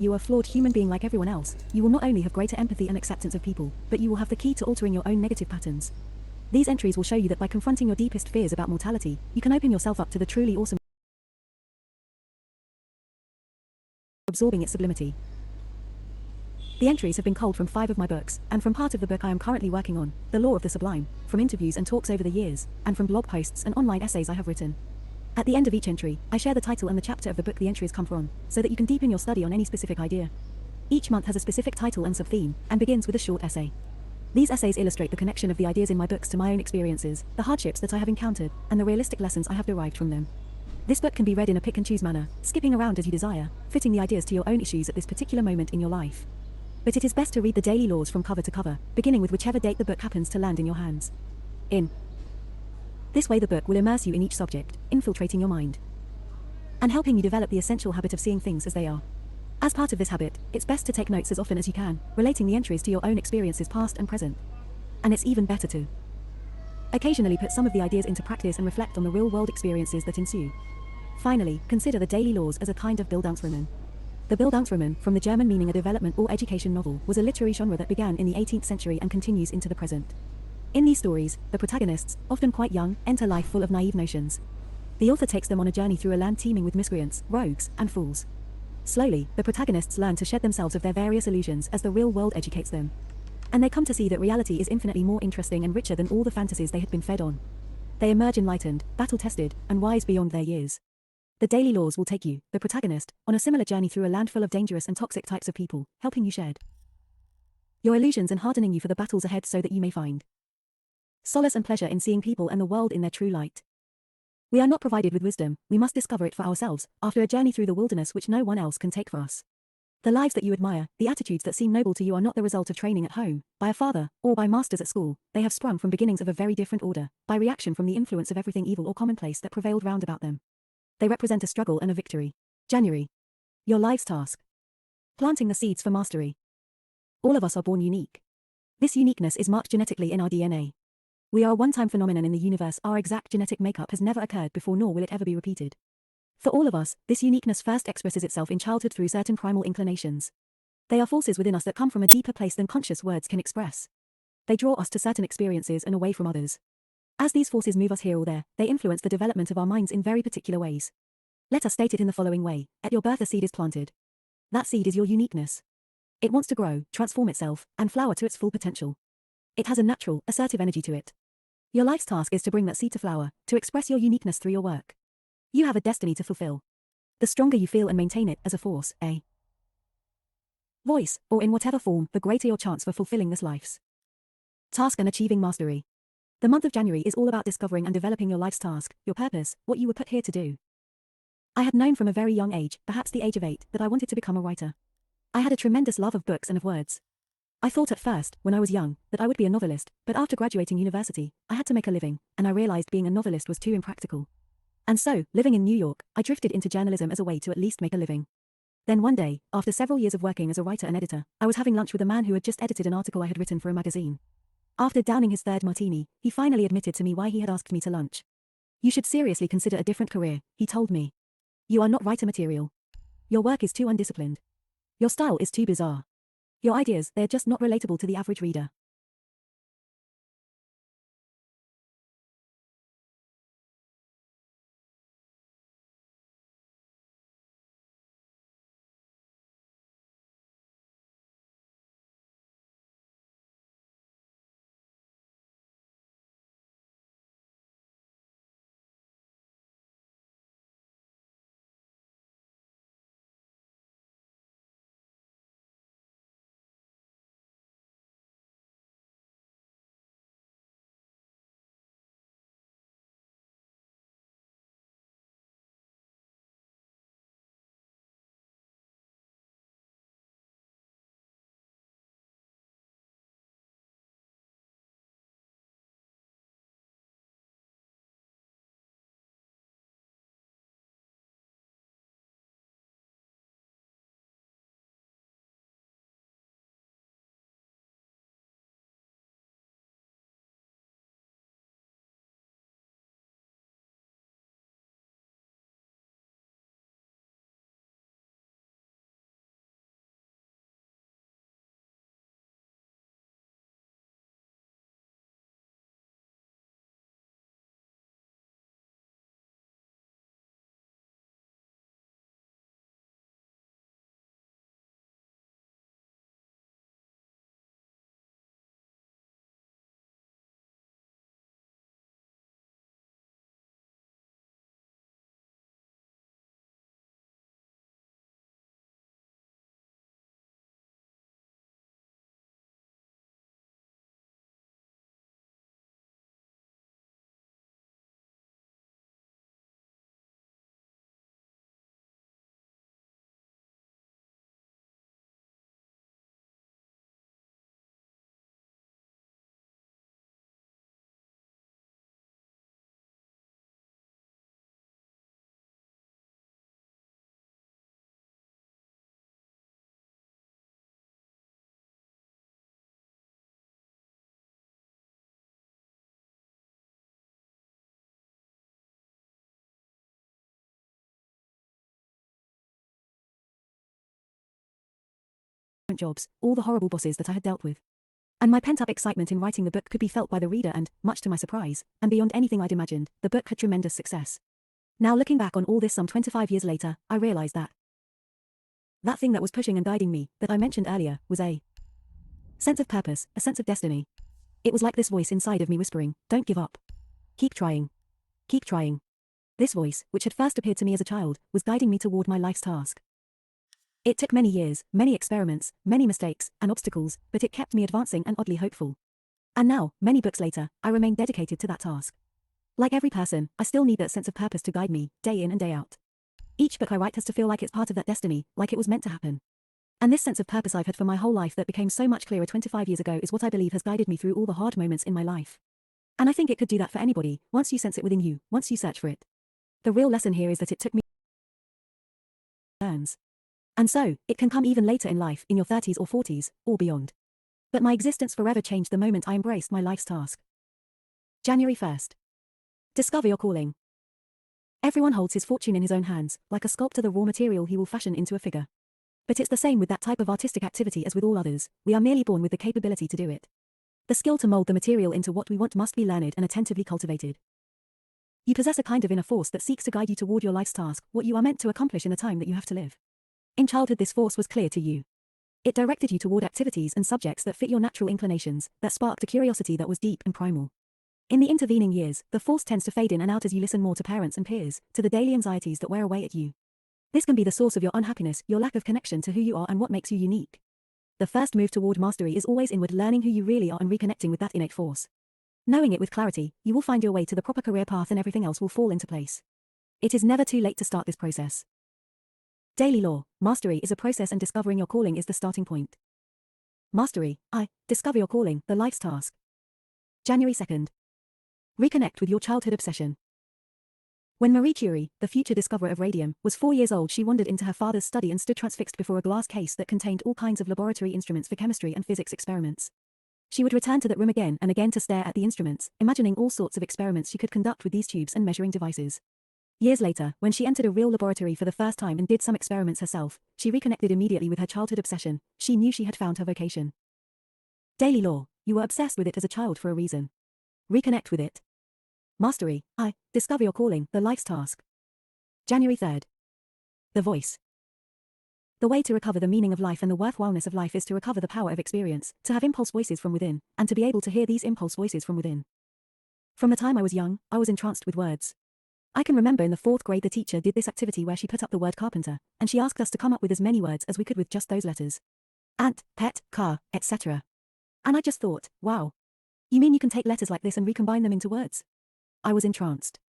You are a flawed human being like everyone else. You will not only have greater empathy and acceptance of people, but you will have the key to altering your own negative patterns. These entries will show you that by confronting your deepest fears about mortality, you can open yourself up to the truly awesome, absorbing its sublimity. The entries have been culled from 5 of my books, and from part of the book I am currently working on, The Law of the Sublime, from interviews and talks over the years, and from blog posts and online essays I have written. At the end of each entry, I share the title and the chapter of the book the entries come from, so that you can deepen your study on any specific idea. Each month has a specific title and sub-theme, and begins with a short essay. These essays illustrate the connection of the ideas in my books to my own experiences, the hardships that I have encountered, and the realistic lessons I have derived from them. This book can be read in a pick-and-choose manner, skipping around as you desire, fitting the ideas to your own issues at this particular moment in your life. But it is best to read the daily laws from cover to cover, beginning with whichever date the book happens to land in your hands. In this way the book will immerse you in each subject, infiltrating your mind, and helping you develop the essential habit of seeing things as they are. As part of this habit, it's best to take notes as often as you can, relating the entries to your own experiences past and present. And it's even better to occasionally put some of the ideas into practice and reflect on the real-world experiences that ensue. Finally, consider the daily laws as a kind of Bildungsroman. The Bildungsroman, from the German meaning a development or education novel, was a literary genre that began in the 18th century and continues into the present. In these stories, the protagonists, often quite young, enter life full of naive notions. The author takes them on a journey through a land teeming with miscreants, rogues, and fools. Slowly, the protagonists learn to shed themselves of their various illusions as the real world educates them. And they come to see that reality is infinitely more interesting and richer than all the fantasies they had been fed on. They emerge enlightened, battle-tested, and wise beyond their years. The daily laws will take you, the protagonist, on a similar journey through a land full of dangerous and toxic types of people, helping you shed your illusions and hardening you for the battles ahead so that you may find solace and pleasure in seeing people and the world in their true light. We are not provided with wisdom, we must discover it for ourselves, after a journey through the wilderness which no one else can take for us. The lives that you admire, the attitudes that seem noble to you are not the result of training at home, by a father, or by masters at school. They have sprung from beginnings of a very different order, by reaction from the influence of everything evil or commonplace that prevailed round about them. They represent a struggle and a victory. January. Your life's task. Planting the seeds for mastery. All of us are born unique. This uniqueness is marked genetically in our DNA. We are a one-time phenomenon in the universe. Our exact genetic makeup has never occurred before, nor will it ever be repeated. For all of us, this uniqueness first expresses itself in childhood through certain primal inclinations. They are forces within us that come from a deeper place than conscious words can express. They draw us to certain experiences and away from others. As these forces move us here or there, they influence the development of our minds in very particular ways. Let us state it in the following way. At your birth a seed is planted. That seed is your uniqueness. It wants to grow, transform itself, and flower to its full potential. It has a natural, assertive energy to it. Your life's task is to bring that seed to flower, to express your uniqueness through your work. You have a destiny to fulfill. The stronger you feel and maintain it as a force, a voice, or in whatever form, the greater your chance for fulfilling this life's task and achieving mastery. The month of January is all about discovering and developing your life's task, your purpose, what you were put here to do. I had known from a very young age, perhaps the age of 8, that I wanted to become a writer. I had a tremendous love of books and of words. I thought at first, when I was young, that I would be a novelist, but after graduating university, I had to make a living, and I realized being a novelist was too impractical. And so, living in New York, I drifted into journalism as a way to at least make a living. Then one day, after several years of working as a writer and editor, I was having lunch with a man who had just edited an article I had written for a magazine. After downing his third martini, he finally admitted to me why he had asked me to lunch. You should seriously consider a different career, he told me. You are not writer material. Your work is too undisciplined. Your style is too bizarre. Your ideas, they're just not relatable to the average reader. jobs, all the horrible bosses that I had dealt with. And my pent-up excitement in writing the book could be felt by the reader and, much to my surprise, and beyond anything I'd imagined, the book had tremendous success. Now looking back on all this some 25 years later, I realized that thing that was pushing and guiding me, that I mentioned earlier, was a sense of purpose, a sense of destiny. It was like this voice inside of me whispering, don't give up. Keep trying. Keep trying. This voice, which had first appeared to me as a child, was guiding me toward my life's task. It took many years, many experiments, many mistakes, and obstacles, but it kept me advancing and oddly hopeful. And now, many books later, I remain dedicated to that task. Like every person, I still need that sense of purpose to guide me, day in and day out. Each book I write has to feel like it's part of that destiny, like it was meant to happen. And this sense of purpose I've had for my whole life that became so much clearer 25 years ago is what I believe has guided me through all the hard moments in my life. And I think it could do that for anybody, once you sense it within you, once you search for it. The real lesson here is that it took me learns. And so, it can come even later in life, in your 30s or 40s, or beyond. But my existence forever changed the moment I embraced my life's task. January 1st. Discover your calling. Everyone holds his fortune in his own hands, like a sculptor the raw material he will fashion into a figure. But it's the same with that type of artistic activity as with all others, we are merely born with the capability to do it. The skill to mold the material into what we want must be learned and attentively cultivated. You possess a kind of inner force that seeks to guide you toward your life's task, what you are meant to accomplish in the time that you have to live. In childhood this force was clear to you. It directed you toward activities and subjects that fit your natural inclinations, that sparked a curiosity that was deep and primal. In the intervening years, the force tends to fade in and out as you listen more to parents and peers, to the daily anxieties that wear away at you. This can be the source of your unhappiness, your lack of connection to who you are and what makes you unique. The first move toward mastery is always inward, learning who you really are and reconnecting with that innate force. Knowing it with clarity, you will find your way to the proper career path and everything else will fall into place. It is never too late to start this process. Daily Law, mastery is a process and discovering your calling is the starting point. Mastery, discover your calling, the life's task. January 2nd. Reconnect with your childhood obsession. When Marie Curie, the future discoverer of radium, was 4 years old, she wandered into her father's study and stood transfixed before a glass case that contained all kinds of laboratory instruments for chemistry and physics experiments. She would return to that room again and again to stare at the instruments, imagining all sorts of experiments she could conduct with these tubes and measuring devices. Years later, when she entered a real laboratory for the first time and did some experiments herself, she reconnected immediately with her childhood obsession. She knew she had found her vocation. Daily Law, you were obsessed with it as a child for a reason. Reconnect with it. Mastery, discover your calling, the life's task. January 3rd. The voice. The way to recover the meaning of life and the worthwhileness of life is to recover the power of experience, to have impulse voices from within, and to be able to hear these impulse voices from within. From the time I was young, I was entranced with words. I can remember in the 4th grade the teacher did this activity where she put up the word carpenter, and she asked us to come up with as many words as we could with just those letters. Ant, pet, car, etc. And I just thought, wow. You mean you can take letters like this and recombine them into words? I was entranced.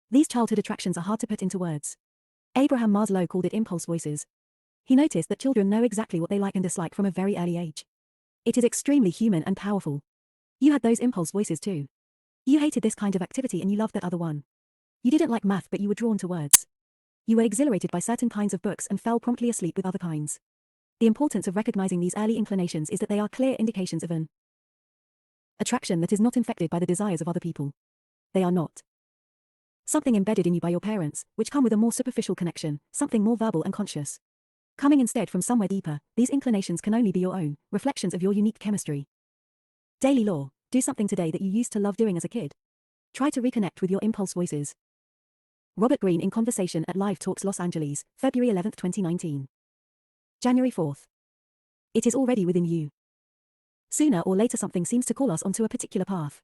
These childhood attractions are hard to put into words. Abraham Maslow called it impulse voices. He noticed that children know exactly what they like and dislike from a very early age. It is extremely human and powerful. You had those impulse voices too. You hated this kind of activity and you loved that other one. You didn't like math but you were drawn to words. You were exhilarated by certain kinds of books and fell promptly asleep with other kinds. The importance of recognizing these early inclinations is that they are clear indications of an attraction that is not infected by the desires of other people. They are not something embedded in you by your parents, which come with a more superficial connection, something more verbal and conscious. Coming instead from somewhere deeper, these inclinations can only be your own, reflections of your unique chemistry. Daily Law, do something today that you used to love doing as a kid. Try to reconnect with your impulse voices. Robert Greene in Conversation at Live Talks Los Angeles, February 11, 2019. January 4th. It is already within you. Sooner or later something seems to call us onto a particular path.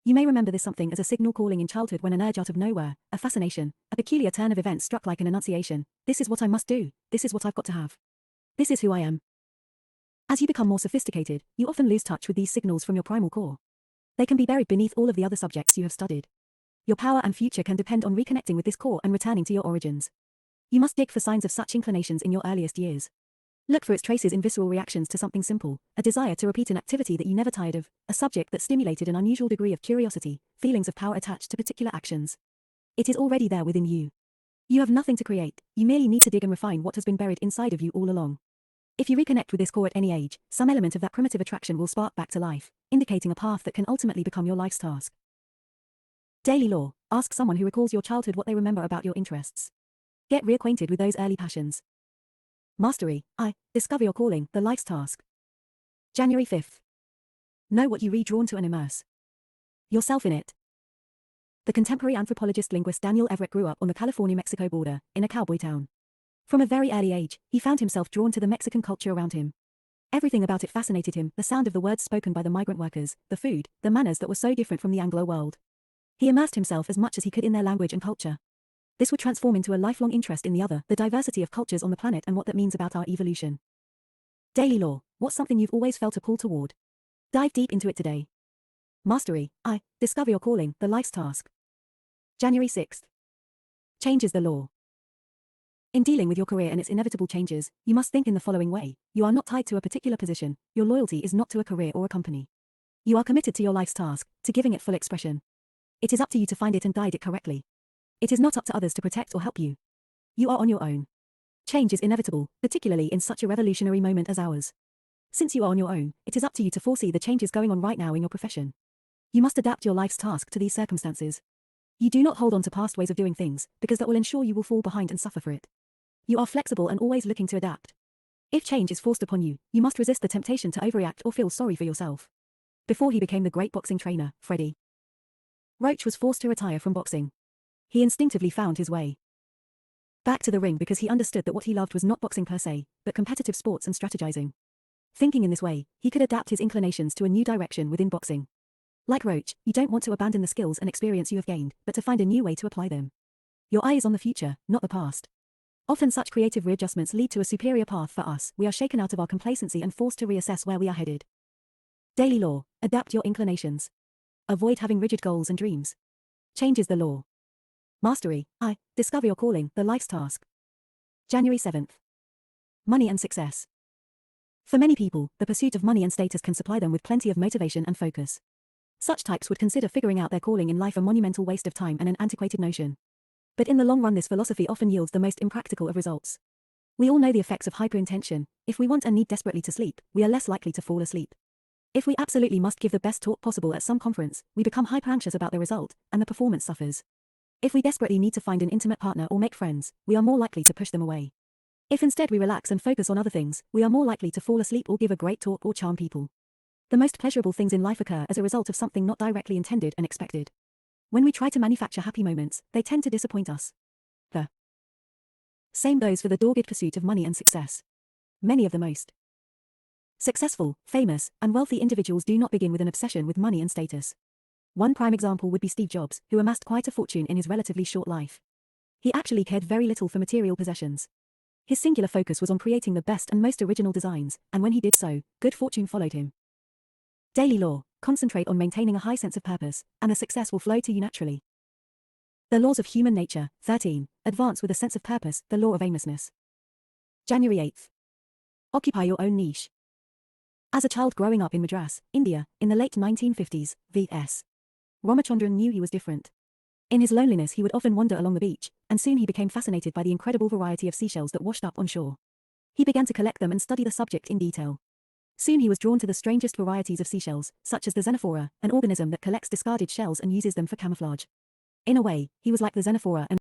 You may remember this something as a signal calling in childhood when an urge out of nowhere, a fascination, a peculiar turn of events struck like an annunciation. This is what I must do, this is what I've got to have. This is who I am. As you become more sophisticated, you often lose touch with these signals from your primal core. They can be buried beneath all of the other subjects you have studied. Your power and future can depend on reconnecting with this core and returning to your origins. You must dig for signs of such inclinations in your earliest years. Look for its traces in visceral reactions to something simple, a desire to repeat an activity that you never tired of, a subject that stimulated an unusual degree of curiosity, feelings of power attached to particular actions. It is already there within you. You have nothing to create, you merely need to dig and refine what has been buried inside of you all along. If you reconnect with this core at any age, some element of that primitive attraction will spark back to life, indicating a path that can ultimately become your life's task. Daily Law, ask someone who recalls your childhood what they remember about your interests. Get reacquainted with those early passions. Mastery, I, discover your calling, the life's task. January 5th. Know what you read, drawn to and immerse yourself in it. The contemporary anthropologist linguist Daniel Everett grew up on the California-Mexico border, in a cowboy town. From a very early age, he found himself drawn to the Mexican culture around him. Everything about it fascinated him, the sound of the words spoken by the migrant workers, the food, the manners that were so different from the Anglo world. He immersed himself as much as he could in their language and culture. This would transform into a lifelong interest in the other, the diversity of cultures on the planet and what that means about our evolution. Daily Law, what's something you've always felt a pull toward? Dive deep into it today. Mastery, I, discover your calling, the life's task. January 6th. Change is the law. In dealing with your career and its inevitable changes, you must think in the following way. You are not tied to a particular position, your loyalty is not to a career or a company. You are committed to your life's task, to giving it full expression. It is up to you to find it and guide it correctly. It is not up to others to protect or help you. You are on your own. Change is inevitable, particularly in such a revolutionary moment as ours. Since you are on your own, it is up to you to foresee the changes going on right now in your profession. You must adapt your life's task to these circumstances. You do not hold on to past ways of doing things, because that will ensure you will fall behind and suffer for it. You are flexible and always looking to adapt. If change is forced upon you, you must resist the temptation to overreact or feel sorry for yourself. Before he became the great boxing trainer, Freddie Roach was forced to retire from boxing. He instinctively found his way back to the ring because he understood that what he loved was not boxing per se, but competitive sports and strategizing. Thinking in this way, he could adapt his inclinations to a new direction within boxing. Like Roach, you don't want to abandon the skills and experience you have gained, but to find a new way to apply them. Your eye is on the future, not the past. Often such creative readjustments lead to a superior path for us. We are shaken out of our complacency and forced to reassess where we are headed. Daily Law, adapt your inclinations. Avoid having rigid goals and dreams. Change is the law. Mastery, I, discover your calling, the life's task. January 7th. Money and success. For many people, the pursuit of money and status can supply them with plenty of motivation and focus. Such types would consider figuring out their calling in life a monumental waste of time and an antiquated notion. But in the long run, this philosophy often yields the most impractical of results. We all know the effects of hyperintention. If we want and need desperately to sleep, we are less likely to fall asleep. If we absolutely must give the best talk possible at some conference, we become hyper-anxious about the result, and the performance suffers. If we desperately need to find an intimate partner or make friends, we are more likely to push them away. If instead we relax and focus on other things, we are more likely to fall asleep or give a great talk or charm people. The most pleasurable things in life occur as a result of something not directly intended and expected. When we try to manufacture happy moments, they tend to disappoint us. The same goes for the dogged pursuit of money and success. Many of the most successful, famous, and wealthy individuals do not begin with an obsession with money and status. One prime example would be Steve Jobs, who amassed quite a fortune in his relatively short life. He actually cared very little for material possessions. His singular focus was on creating the best and most original designs, and when he did so, good fortune followed him. Daily Law, concentrate on maintaining a high sense of purpose, and the success will flow to you naturally. The Laws of Human Nature, 13, advance with a sense of purpose, the law of aimlessness. January 8th. Occupy your own niche. As a child growing up in Madras, India, in the late 1950s, V.S. Ramachandran knew he was different. In his loneliness he would often wander along the beach, and soon he became fascinated by the incredible variety of seashells that washed up on shore. He began to collect them and study the subject in detail. Soon he was drawn to the strangest varieties of seashells, such as the xenophora, an organism that collects discarded shells and uses them for camouflage. In a way, he was like the xenophora and